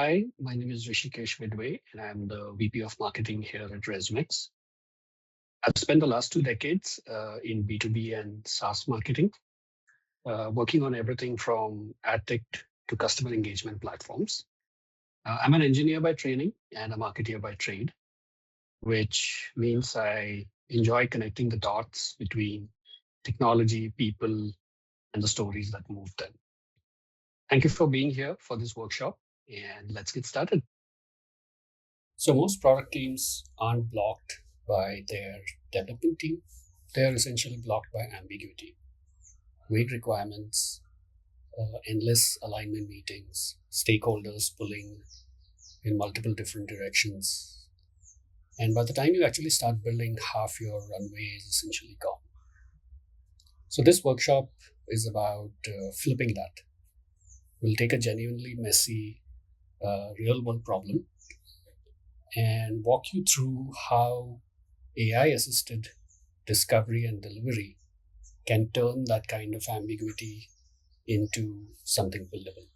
Hi, my name is Hrishikesh Bidwe, and I'm the VP of Marketing here at Rezoomex. I've spent the last 2 decades in B2B and SaaS marketing, working on everything from ad tech to customer engagement platforms. I'm an engineer by training and a marketer by trade, which means I enjoy connecting the dots between technology, people, and the stories that move them. Thank you for being here for this workshop, and let's get started. So most product teams aren't blocked by their development team. They're essentially blocked by ambiguity, vague requirements, endless alignment meetings, stakeholders pulling in multiple different directions. And by the time you actually start building, half your runway is essentially gone. So this workshop is about flipping that. We'll take a genuinely messy, real-world problem and walk you through how AI-assisted discovery and delivery can turn that kind of ambiguity into something buildable.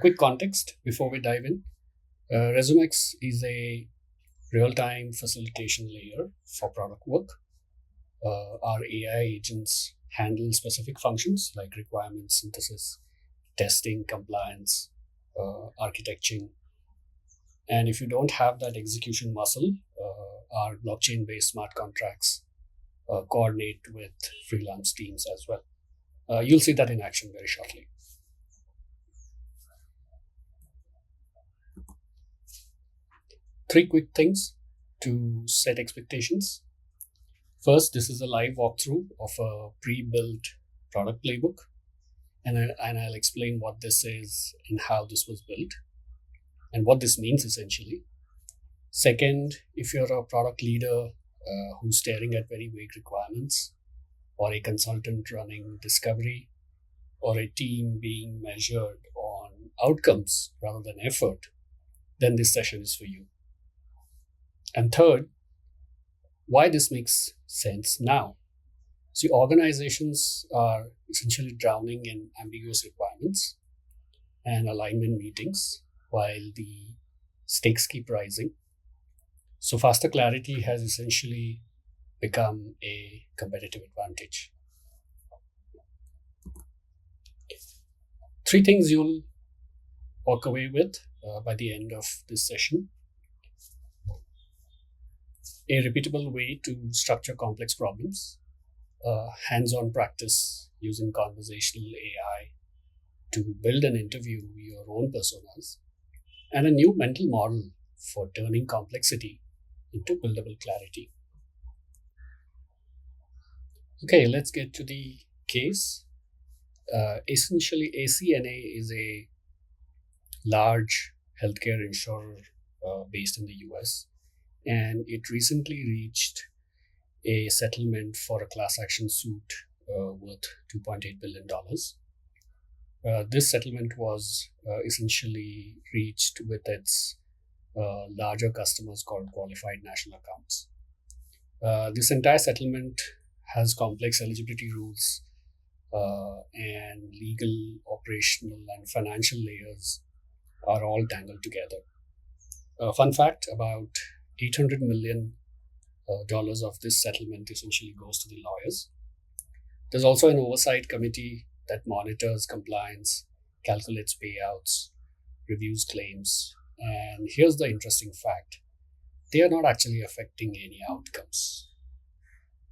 Quick context before we dive in. Rezoomex is a real-time facilitation layer for product work. Our AI agents handle specific functions like requirement synthesis, testing, compliance, architecting. And if you don't have that execution muscle, our blockchain-based smart contracts coordinate with freelance teams as well. You'll see that in action very shortly. Three quick things to set expectations. First, this is a live walkthrough of a pre-built product playbook, and I'll explain what this is and how this was built and what this means essentially. Second, if you're a product leader who's staring at very vague requirements, or a consultant running discovery, or a team being measured on outcomes rather than effort, then this session is for you. And third, why this makes sense now. See, organizations are essentially drowning in ambiguous requirements and alignment meetings while the stakes keep rising. So faster clarity has essentially become a competitive advantage. Three things you'll walk away with by the end of this session. A repeatable way to structure complex problems, hands-on practice using conversational AI to build and interview your own personas, and a new mental model for turning complexity into buildable clarity. Okay, let's get to the case. Essentially, ACNA is a large healthcare insurer based in the US, and it recently reached a settlement for a class action suit worth $2.8 billion. This settlement was essentially reached with its larger customers called qualified national accounts. This entire settlement has complex eligibility rules and legal, operational, and financial layers are all tangled together. Fun fact, about $800 million of this settlement essentially goes to the lawyers. There's also an oversight committee that monitors compliance, calculates payouts, reviews claims. And here's the interesting fact. They are not actually affecting any outcomes.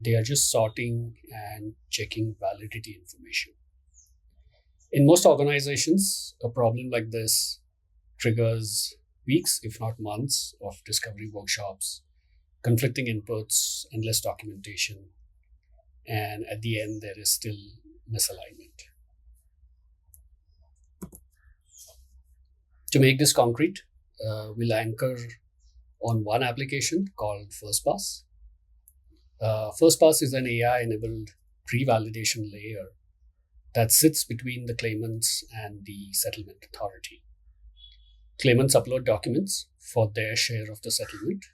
They are just sorting and checking validity information. In most organizations, a problem like this triggers weeks, if not months, of discovery workshops, conflicting inputs, endless documentation, and at the end, there is still misalignment. To make this concrete, we'll anchor on one application called FirstPass. FirstPass is an AI-enabled pre-validation layer that sits between the claimants and the settlement authority. Claimants upload documents for their share of the settlement.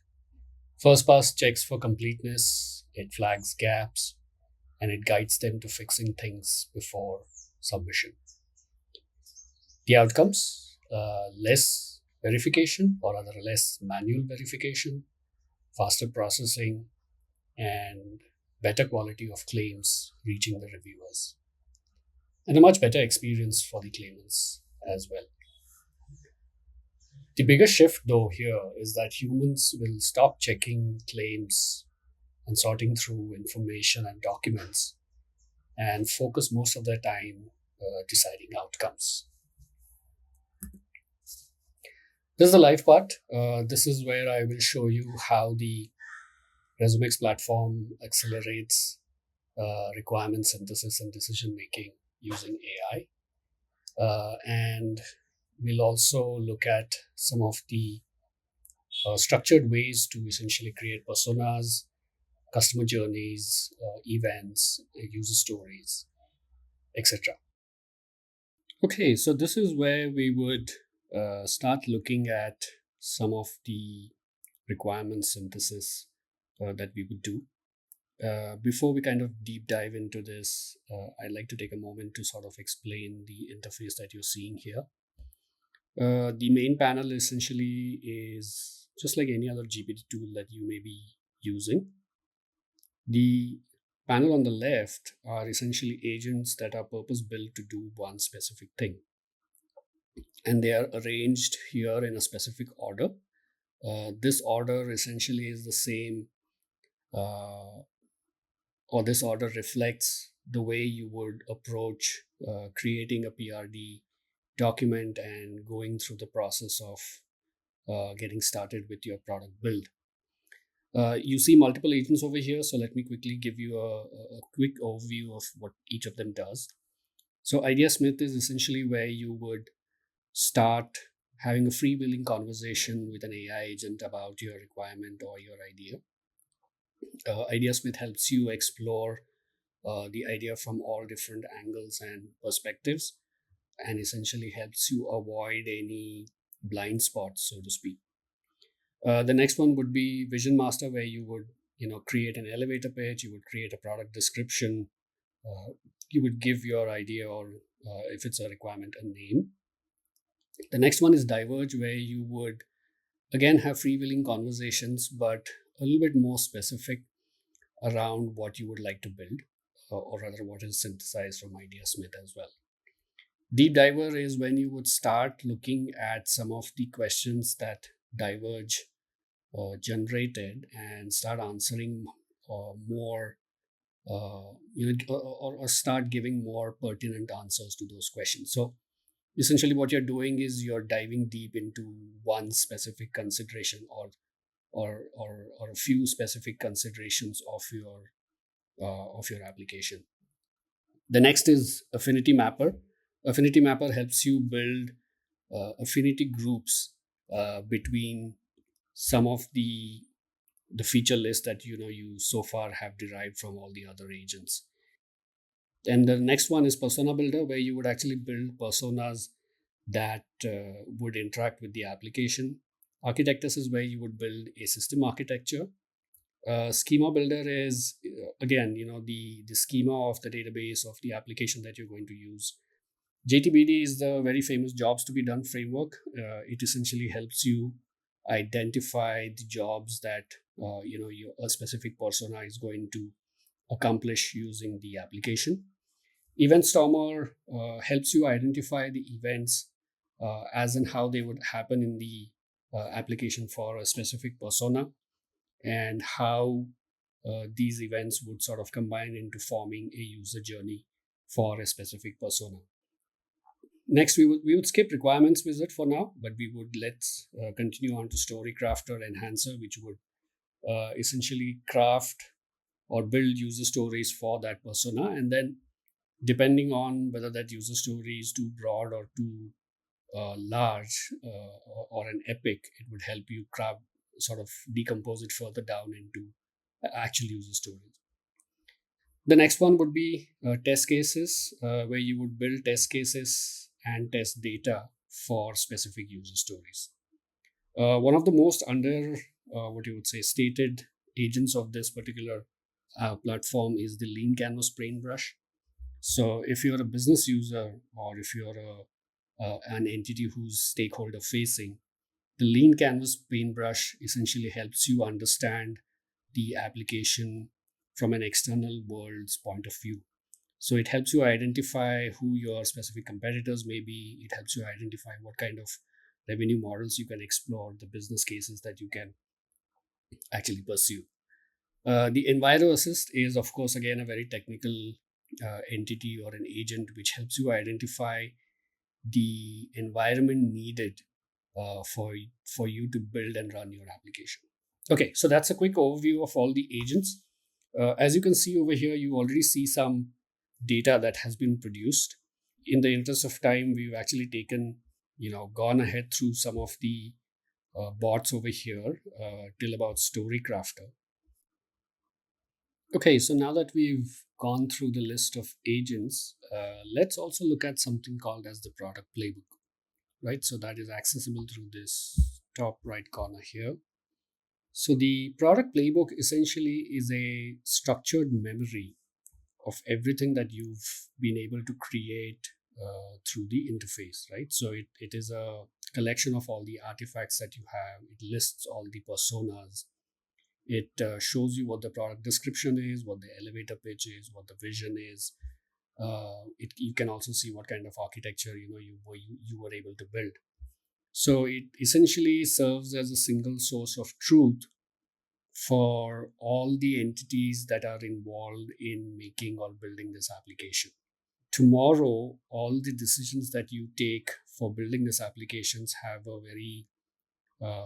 FirstPass checks for completeness, it flags gaps, and it guides them to fixing things before submission. The outcomes, less verification, or rather less manual verification, faster processing, and better quality of claims reaching the reviewers, and a much better experience for the claimants as well. The biggest shift, though, here is that humans will stop checking claims and sorting through information and documents and focus most of their time deciding outcomes. This is the live part. This is where I will show you how the Rezoomex platform accelerates requirement synthesis and decision making using AI. And we'll also look at some of the structured ways to essentially create personas, customer journeys, events, user stories, etc. Okay, so this is where we would start looking at some of the requirement synthesis that we would do. Before we kind of deep dive into this, I'd like to take a moment to sort of explain the interface that you're seeing here. The main panel essentially is just like any other GPT tool that you may be using. The panel on the left are essentially agents that are purpose built to do one specific thing, and they are arranged here in a specific order. This order essentially is the same, uh, or this order reflects the way you would approach creating a PRD document and going through the process of getting started with your product build. You see multiple agents over here, so let me quickly give you a quick overview of what each of them does. So, Idea Smith is essentially where you would start having a freewheeling conversation with an AI agent about your requirement or your idea. Idea Smith helps you explore the idea from all different angles and perspectives, and essentially helps you avoid any blind spots, so to speak. The next one would be Vision Master, where you would create an elevator pitch, you would create a product description, you would give your idea or if it's a requirement a name. The next one is Diverge, where you would again have freewheeling conversations, but a little bit more specific around what you would like to build, or rather what is synthesized from Idea Smith as well. Deep Diver is when you would start looking at some of the questions that Diverge generated and start answering more, or start giving more pertinent answers to those questions. So essentially, what you're doing is you're diving deep into one specific consideration, or a few specific considerations of your application. The next is Affinity Mapper. Affinity Mapper helps you build affinity groups between some of the feature list that you so far have derived from all the other agents. And the next one is Persona Builder, where you would actually build personas that would interact with the application. Architectus is where you would build a system architecture. Schema Builder is again, the schema of the database of the application that you're going to use. JTBD is the very famous jobs to be done framework. It essentially helps you identify the jobs that a specific persona is going to accomplish using the application. Event Stormer helps you identify the events as and how they would happen in the application for a specific persona, and how these events would sort of combine into forming a user journey for a specific persona. Next, we would skip requirements wizard for now, but we would let's continue on to story crafter enhancer, which would essentially craft or build user stories for that persona, and then depending on whether that user story is too broad or too large, or an epic, it would help you craft, sort of decompose it further down into actual user stories. The next one would be test cases, where you would build test cases and test data for specific user stories. One of the most what you would say, stated agents of this particular platform is the lean canvas paintbrush. So if you're a business user, or if you're a an entity who's stakeholder facing. The lean canvas paintbrush essentially helps you understand the application from an external world's point of view. So it helps you identify who your specific competitors may be. It helps you identify what kind of revenue models you can explore, the business cases that you can actually pursue. The Enviro Assist is, of course, again a very technical entity or an agent which helps you identify the environment needed for you to build and run your application. Okay, so that's a quick overview of all the agents. As you can see over here, you already see some data that has been produced. In the interest of time, we've actually gone ahead through some of the bots over here till about Story Crafter. Okay, so now that we've gone through the list of agents, let's also look at something called as the Product Playbook, right? So that is accessible through this top right corner here. So the Product Playbook essentially is a structured memory of everything that you've been able to create through the interface, right? So it is a collection of all the artifacts that you have. It lists all the personas. It shows you what the product description is, what the elevator pitch is, what the vision is. You can also see what kind of architecture you were able to build. So it essentially serves as a single source of truth for all the entities that are involved in making or building this application. Tomorrow, all the decisions that you take for building these applications have a very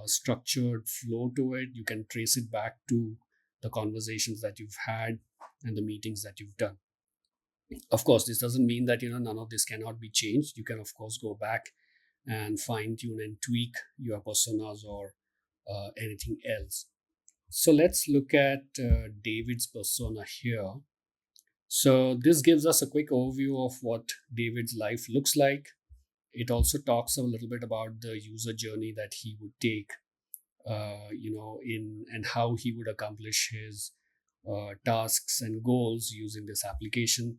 structured flow to it. You can trace it back to the conversations that you've had and the meetings that you've done. Of course, this doesn't mean that none of this cannot be changed. You can of course go back and fine tune and tweak your personas or anything else. So let's look at David's persona here. So this gives us a quick overview of what David's life looks like. It also talks a little bit about the user journey that he would take, in and how he would accomplish his tasks and goals using this application.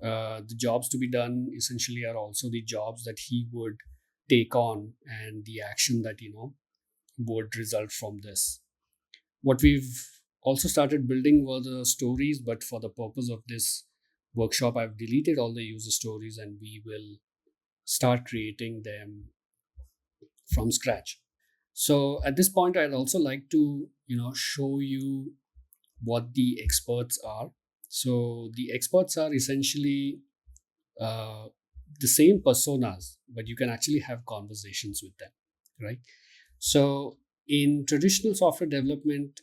The jobs to be done essentially are also the jobs that he would take on and the action that would result from this. What we've also started building were the stories, but for the purpose of this workshop, I've deleted all the user stories and we will start creating them from scratch. So at this point, I'd also like to show you what the experts are. So the experts are essentially uh, the same personas, but you can actually have conversations with them, right? So in traditional software development,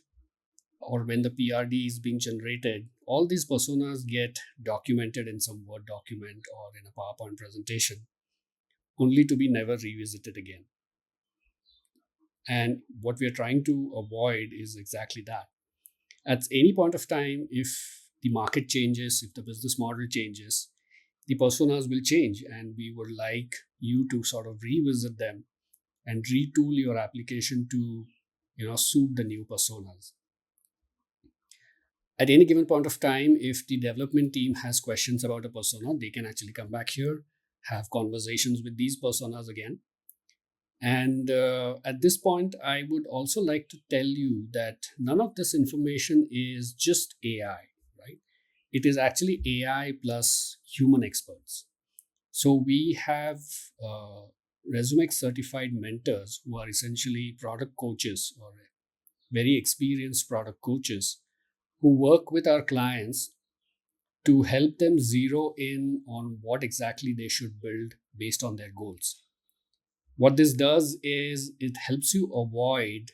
or when the PRD is being generated, all these personas get documented in some Word document or in a PowerPoint presentation, only to be never revisited again. And what we are trying to avoid is exactly that. At any point of time, if the market changes, if the business model changes, the personas will change, and we would like you to sort of revisit them and retool your application to suit the new personas. At any given point of time, if the development team has questions about a persona, they can actually come back here, have conversations with these personas again. And at this point, I would also like to tell you that none of this information is just AI, right? It is actually AI plus human experts. So we have Rezoomex certified mentors who are essentially product coaches or very experienced product coaches who work with our clients to help them zero in on what exactly they should build based on their goals. What this does is it helps you avoid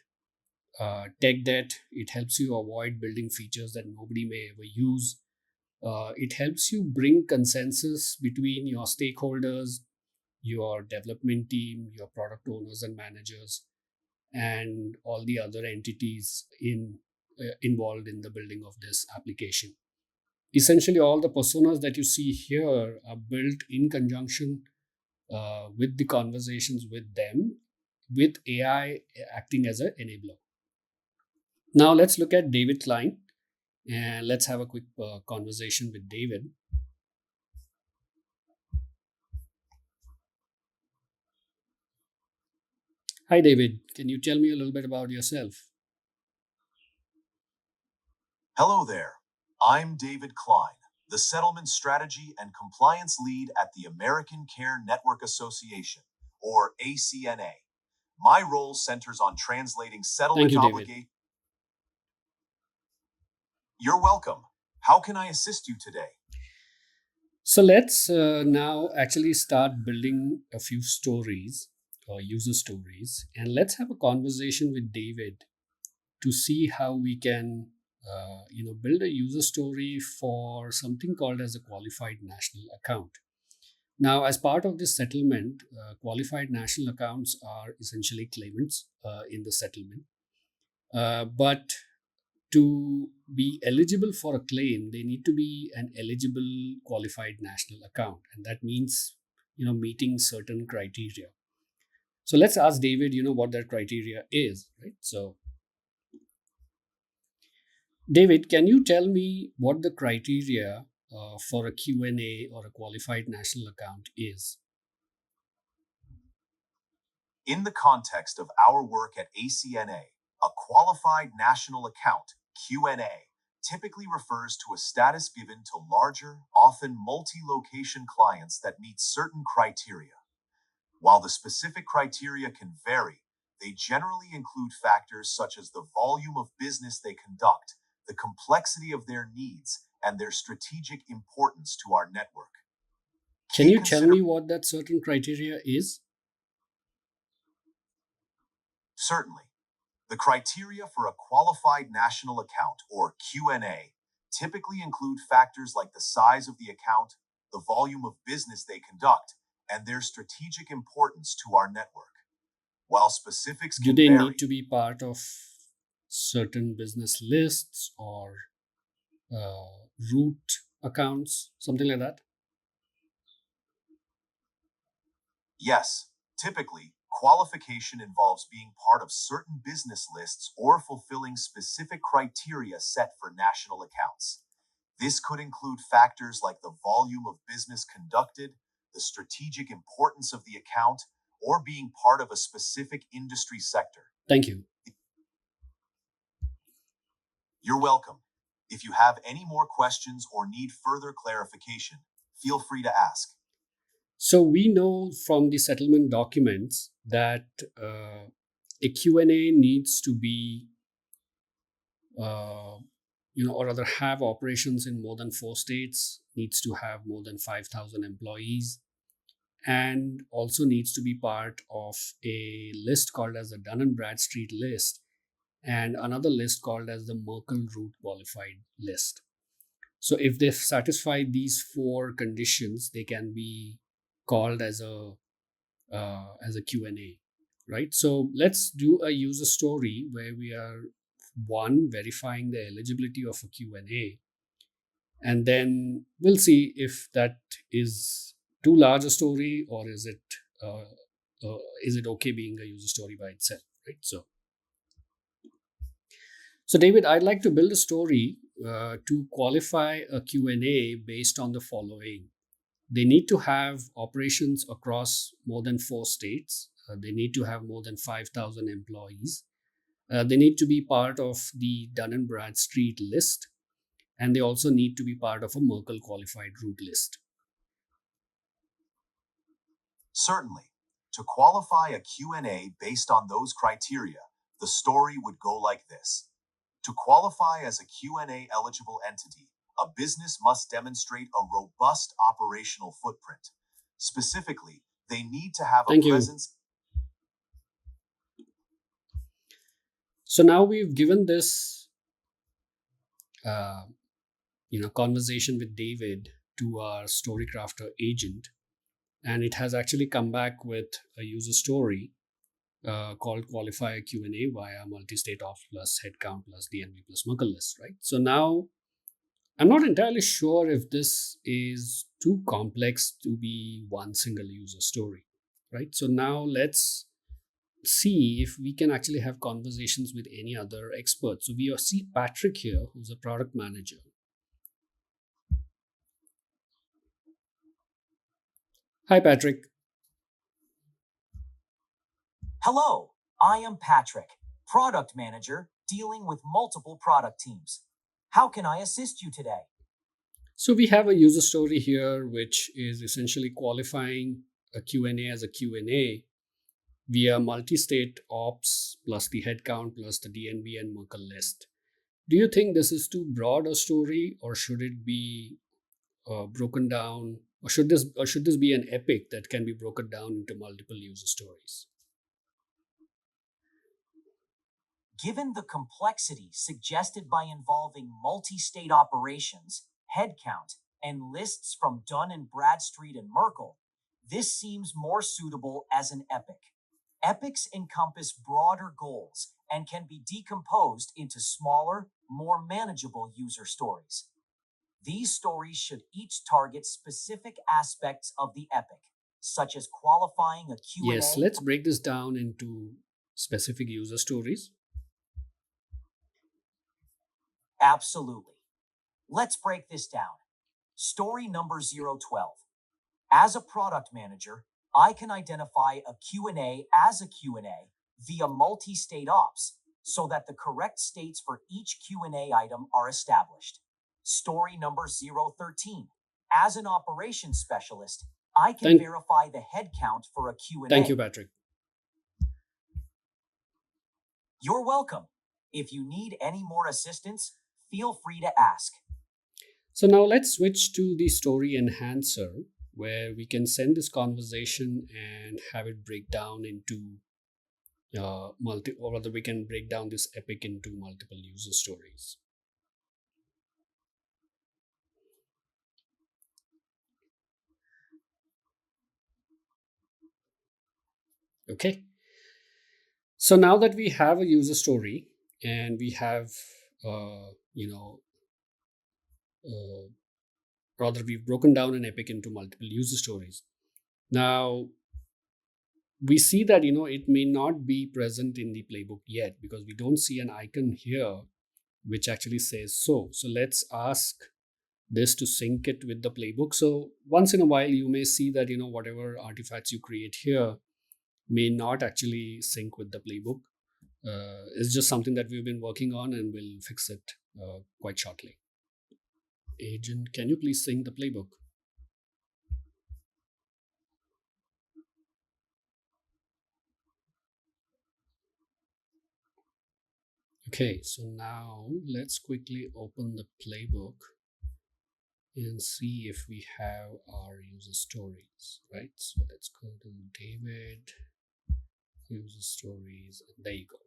tech debt. It helps you avoid building features that nobody may ever use. It helps you bring consensus between your stakeholders, your development team, your product owners and managers, and all the other entities involved in the building of this application. Essentially, all the personas that you see here are built in conjunction with the conversations with them, with AI acting as an enabler. Now, let's look at David Klein and let's have a quick conversation with David. Hi, David. Can you tell me a little bit about yourself? Hello there. I'm David Klein, the Settlement Strategy and Compliance Lead at the American Care Network Association, or ACNA. My role centers on translating Thank settlement you, David. obligations. You're welcome. How can I assist you today? So let's now actually start building a few stories or user stories, and let's have a conversation with David to see how we can, build a user story for something called as a qualified national account. Now, as part of this settlement, qualified national accounts are essentially claimants in the settlement. But to be eligible for a claim, they need to be an eligible qualified national account, and that means meeting certain criteria. So let's ask David, what that criteria is, right? So David, can you tell me what the criteria for a Q&A or a qualified national account is? In the context of our work at ACNA, a qualified national account (QNA) typically refers to a status given to larger, often multi-location clients that meet certain criteria. While the specific criteria can vary, they generally include factors such as the volume of business they conduct, the complexity of their needs, and their strategic importance to our network. Can Key you tell consider me what that certain criteria is? Certainly. The criteria for a qualified national account, or QNA, typically include factors like the size of the account, the volume of business they conduct, and their strategic importance to our network. While specifics Do can they need vary, to be part of certain business lists or root accounts, something like that? yes, typically, qualification involves being part of certain business lists or fulfilling specific criteria set for national accounts. This could include factors like the volume of business conducted, the strategic importance of the account, or being part of a specific industry sector. Thank you. You're welcome. If you have any more questions or need further clarification, feel free to ask. So we know from the settlement documents that a Q&A needs to be, uh, or rather have operations in more than 4 states, needs to have more than 5,000 employees, and also needs to be part of a list called as the Dun and Bradstreet list and another list called as the Merkle Root Qualified list. So if they satisfy these four conditions, they can be called as a Q&A, right? So let's do a user story where we are one verifying the eligibility of a Q&A, and then we'll see if that is too large a story or uh, is it okay being a user story by itself, right? So David, I'd like to build a story to qualify a Q&A based on the following. They need to have operations across more than 4 states. They need to have more than 5,000 employees. They need to be part of the Dun and Bradstreet list, and they also need to be part of a Merkle qualified root list. Certainly. To qualify a Q&A based on those criteria, the story would go like this. To qualify as a Q&A eligible entity, a business must demonstrate a robust operational footprint. Specifically, they need to have a Thank you. presence. So now we've given this, uh, conversation with David to our story crafter agent, and it has actually come back with a user story called qualifier Q&A via multi-state off plus headcount plus DNV plus Merkle list, right? So now I'm not entirely sure if this is too complex to be one single user story, right? So now let's see if we can actually have conversations with any other experts. So we see Patrick here, who's a product manager. Hi, Patrick. Hello, I am Patrick, product manager dealing with multiple product teams. How can I assist you today? So we have a user story here, which is essentially qualifying a Q&A as a Q&A via multi-state ops plus the headcount plus the DNB and Merkle list. Do you think this is too broad a story, or should it be broken down, or should this be an epic that can be broken down into multiple user stories? Given the complexity suggested by involving multi state operations, headcount, and lists from Dun and Bradstreet and Merkle, this seems more suitable as an epic. Epics encompass broader goals and can be decomposed into smaller, more manageable user stories. These stories should each target specific aspects of the epic, such as qualifying a Yes, Q&A. let's break this down into specific user stories. Absolutely. Let's break this down. Story number 012. As a product manager, I can identify a Q&A as a Q&A via multi-state ops so that the correct states for each Q&A item are established. Story number 013. As an operations specialist, I can Thank, verify the headcount for a Q&A. thank you, Patrick. You're welcome. If you need any more assistance, feel free to ask. So now let's switch to the story enhancer, where we can send this conversation and have it break down into or rather, we can break down this epic into multiple user stories. Okay. So now that we have a user story and we have, uh, you know, uh, rather we've broken down an epic into multiple user stories. Now we see that it may not be present in the playbook yet because we don't see an icon here which actually says so. So let's ask this to sync it with the playbook. So once in a while you may see that whatever artifacts you create here may not actually sync with the playbook. It's just something that we've been working on, and we'll fix it quite shortly. Agent, can you please sync the playbook? Okay, so now let's quickly open the playbook and see if we have our user stories, right? So let's go to David, user stories, and there you go.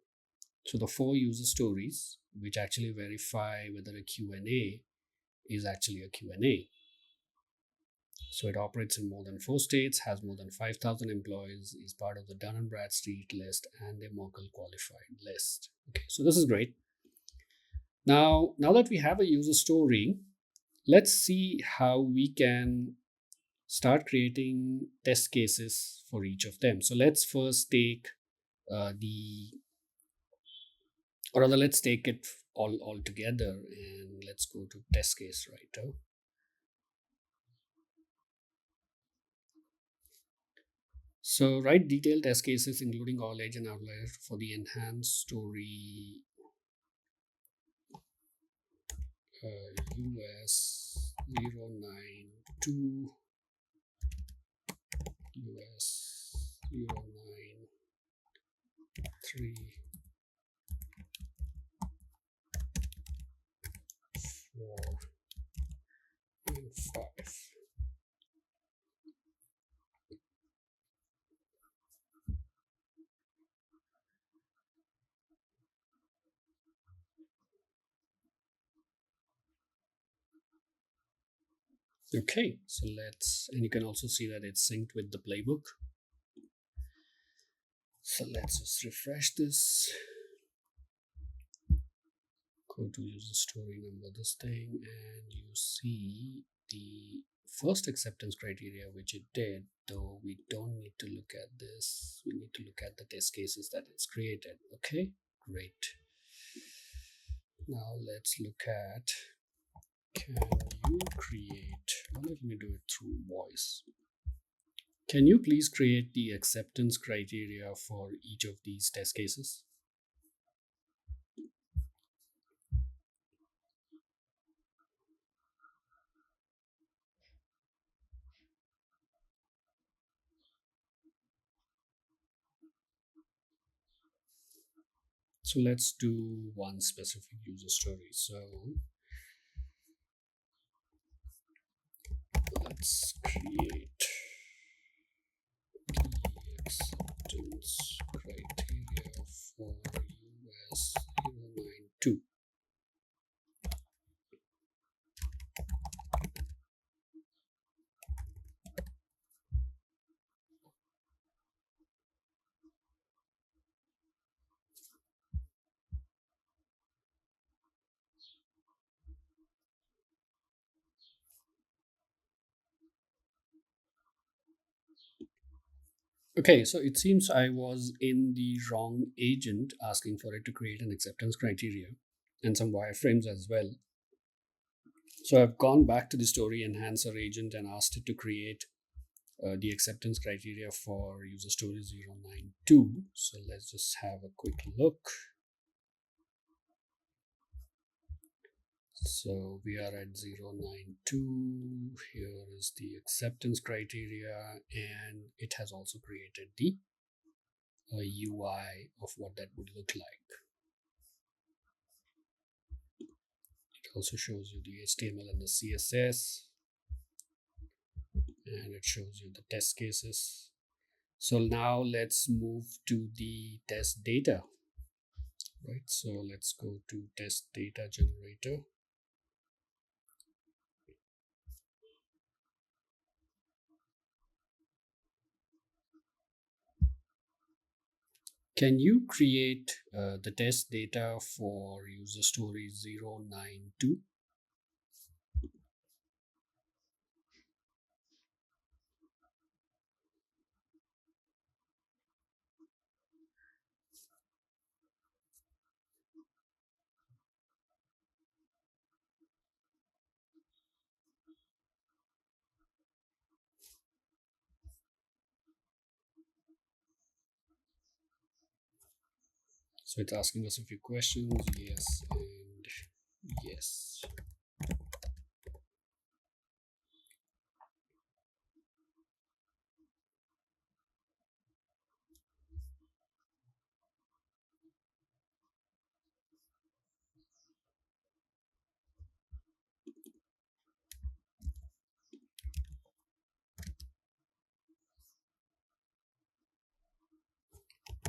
So the 4 user stories, which actually verify whether a Q&A is actually a Q&A. So it operates in more than 4 states, has more than 5,000 employees, is part of the Dun and Bradstreet list and a Merkle qualified list. Okay, so this is great. Now that we have a user story, let's see how we can start creating test cases for each of them. So let's first take let's take it all together, and let's go to test case writer. So write detailed test cases including all age and outlier for the enhanced story US 092 US 093 4 and 5. Okay, so and you can also see that it's synced with the playbook. So let's just refresh this. Go to user story number this thing, and you see the first acceptance criteria, which it did, though we don't need to look at this. We need to look at the test cases that it's created. Okay, great. Now let's look at, can you create, let me do it through voice. Can you please create the acceptance criteria for each of these test cases? So let's do one specific user story. So let's create the acceptance criteria for US 092. Okay, so it seems I was in the wrong agent asking for it to create an acceptance criteria and some wireframes as well. So I've gone back to the story enhancer agent and asked it to create the acceptance criteria for user story 092. So let's just have a quick look. So we are at 092. Here is the acceptance criteria, and it has also created the UI of what that would look like. It also shows you the HTML and the CSS, and it shows you the test cases. So now let's move to the test data, right? So let's go to test data generator. Can you create the test data for user story 092? So it's asking us a few questions. Yes and yes.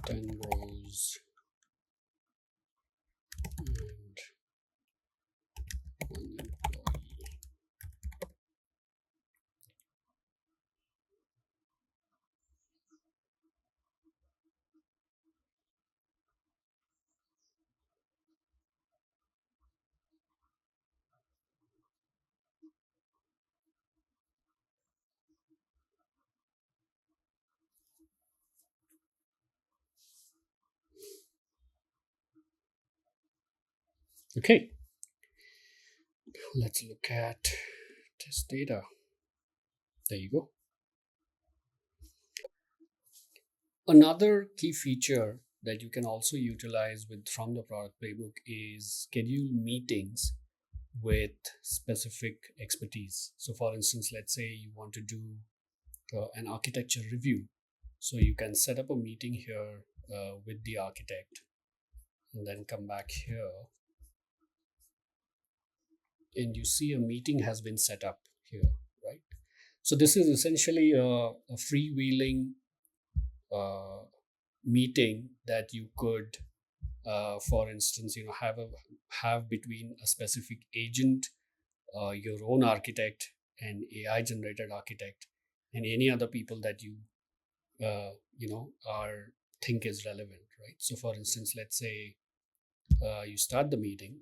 Ten rows and one employee. Okay, let's look at test data. There you go. Another key feature that you can also utilize with from the product playbook is schedule meetings with specific expertise. So for instance, let's say you want to do an architecture review. So you can set up a meeting here with the architect and then come back here and you see a meeting has been set up here, right? So this is essentially a freewheeling uh, meeting that you could, for instance, have between a specific agent, your own architect, and AI generated architect, and any other people that you are think is relevant, right? So, for instance, let's say you start the meeting.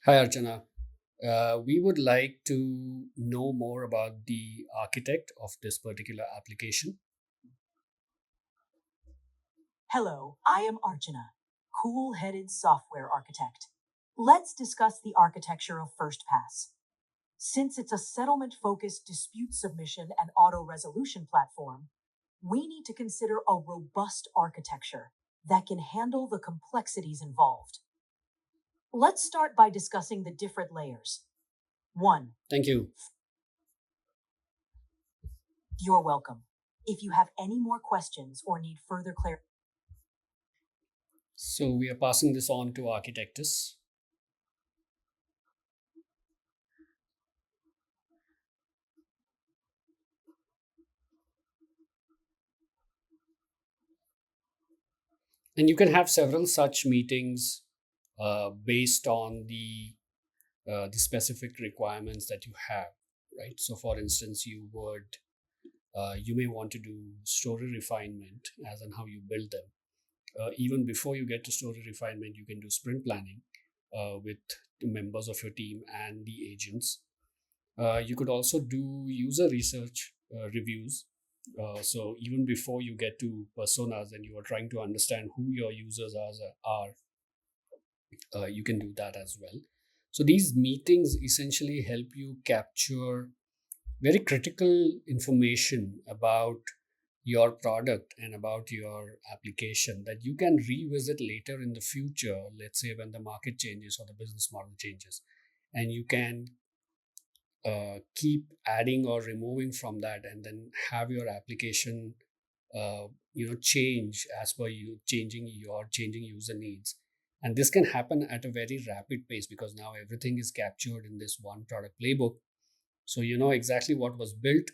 Hi, Archana. We would like to know more about the architect of this particular application. Hello, I am Archana, cool headed software architect. Let's discuss the architecture of First Pass. Since it's a settlement-focused dispute submission and auto-resolution platform, we need to consider a robust architecture that can handle the complexities involved. Let's start by discussing the different layers. 1. Thank you. You're welcome. If you have any more questions or need further clarity. So we are passing this on to architects. And you can have several such meetings based on the specific requirements that you have, right? So, for instance, you may want to do story refinement, as in how you build them. Even before you get to story refinement, you can do sprint planning with the members of your team and the agents. You could also do user research reviews. So even before you get to personas and you are trying to understand who your users are, you can do that as well. So these meetings essentially help you capture very critical information about your product and about your application that you can revisit later in the future, let's say when the market changes or the business model changes, and you can keep adding or removing from that, and then have your application change as per you changing user needs. And this can happen at a very rapid pace because now everything is captured in this one product playbook. So you know exactly what was built,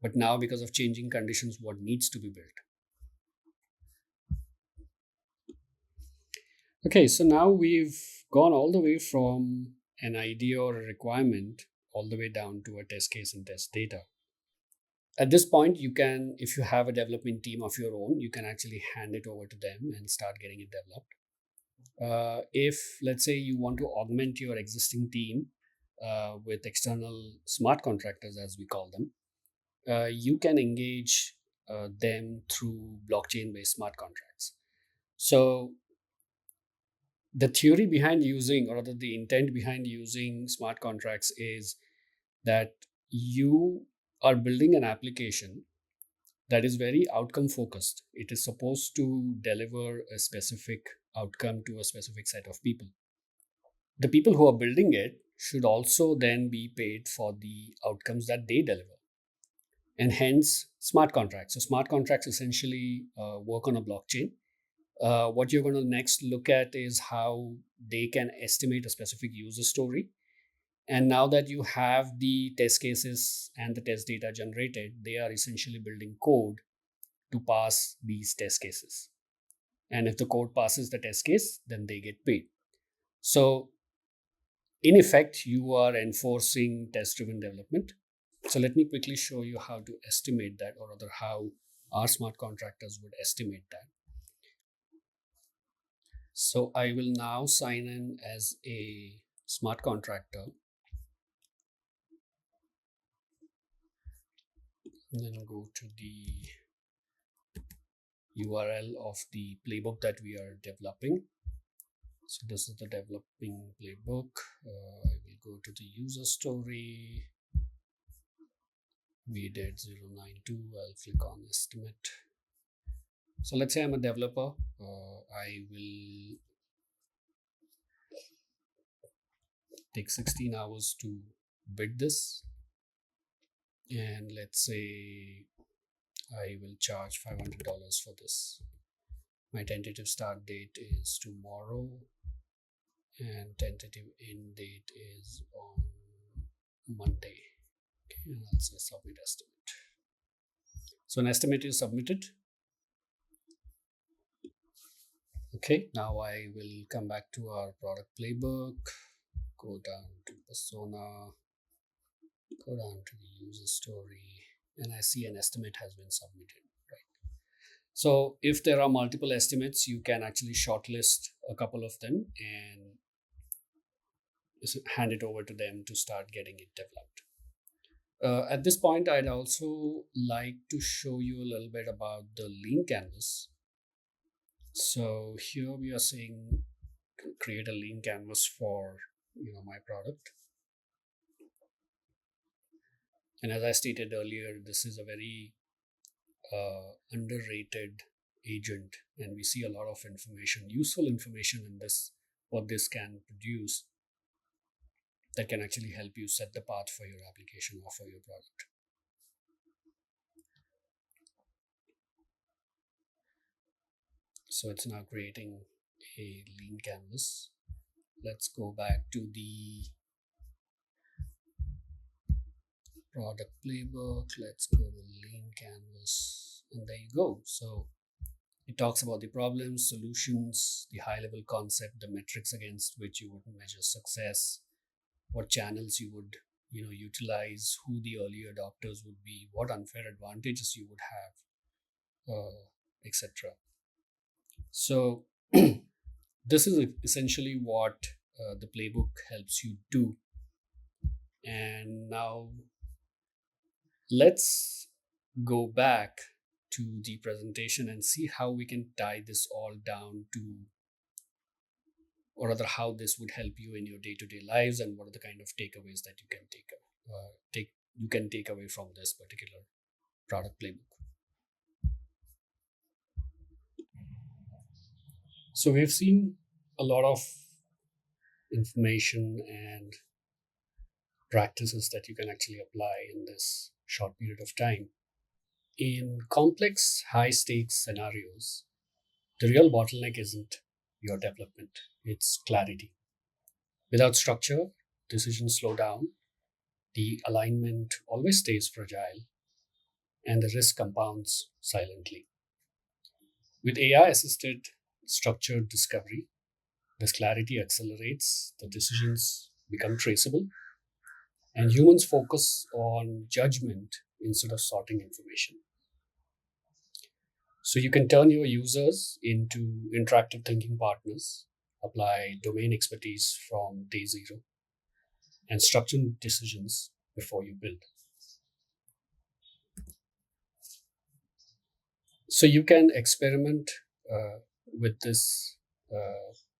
but now because of changing conditions, what needs to be built. Okay, so now we've gone all the way from an idea or a requirement all the way down to a test case and test data. At this point, you can, if you have a development team of your own, you can actually hand it over to them and start getting it developed. If, let's say, you want to augment your existing team with external smart contractors, as we call them, you can engage them through blockchain based smart contracts. So, the theory behind using, or rather the intent behind using smart contracts, is that you are building an application that is very outcome focused. It is supposed to deliver a specific outcome to a specific set of people. The people who are building it should also then be paid for the outcomes that they deliver, and hence smart contracts. So smart contracts essentially work on a blockchain. What you're going to next look at is how they can estimate a specific user story. And now that you have the test cases and the test data generated, they are essentially building code to pass these test cases. And if the code passes the test case, then they get paid. So, in effect, you are enforcing test driven development. So, let me quickly show you how to estimate that, or rather, how our smart contractors would estimate that. So, I will now sign in as a smart contractor. And then go to the URL of the playbook that we are developing. So this is the developing playbook. I will go to the user story. We did 092. I'll click on estimate. So let's say I'm a developer. I will take 16 hours to build this. And let's say I will charge $500 for this. My tentative start date is tomorrow, and tentative end date is on Monday. Okay, and I'll say submit estimate. So an estimate is submitted. Okay, now I will come back to our product playbook, go down to persona, go down to the user story, and I see an estimate has been submitted, right? So if there are multiple estimates, you can actually shortlist a couple of them and hand it over to them to start getting it developed. At this point, I'd also like to show you a little bit about the lean canvas. So here we are saying create a lean canvas for my product. And as I stated earlier, this is a very underrated agent, and we see a lot of information, useful information in this, what this can produce, that can actually help you set the path for your application or for your product. So it's now creating a lean canvas. Let's go back to the product playbook. Let's go to lean canvas, and there you go. So it talks about the problems, solutions, the high level concept, the metrics against which you would measure success, what channels you would utilize, who the early adopters would be, what unfair advantages you would have, etc. So this is essentially what the playbook helps you do. And now let's go back to the presentation and see how we can tie this all down to, or rather how this would help you in your day-to-day lives, and what are the kind of takeaways that you can take away from this particular product playbook. So we've seen a lot of information and practices that you can actually apply in this short period of time. In complex, high stakes scenarios, the real bottleneck isn't your development, it's clarity. Without structure, decisions slow down, the alignment always stays fragile, and the risk compounds silently. With AI assisted structured discovery, this clarity accelerates, the decisions become traceable, and humans focus on judgment instead of sorting information. So you can turn your users into interactive thinking partners, apply domain expertise from day zero, and structure decisions before you build. So you can experiment with this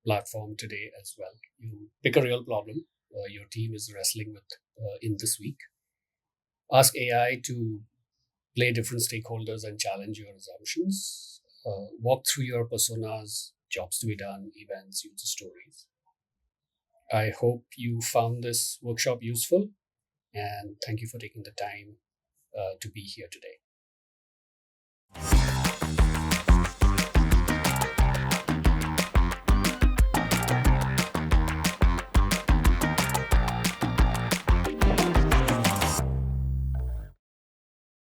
platform today as well. You pick a real problem your team is wrestling with in this week. Ask AI to play different stakeholders and challenge your assumptions. Walk through your personas, jobs to be done, events, user stories. I hope you found this workshop useful, and thank you for taking the time to be here today.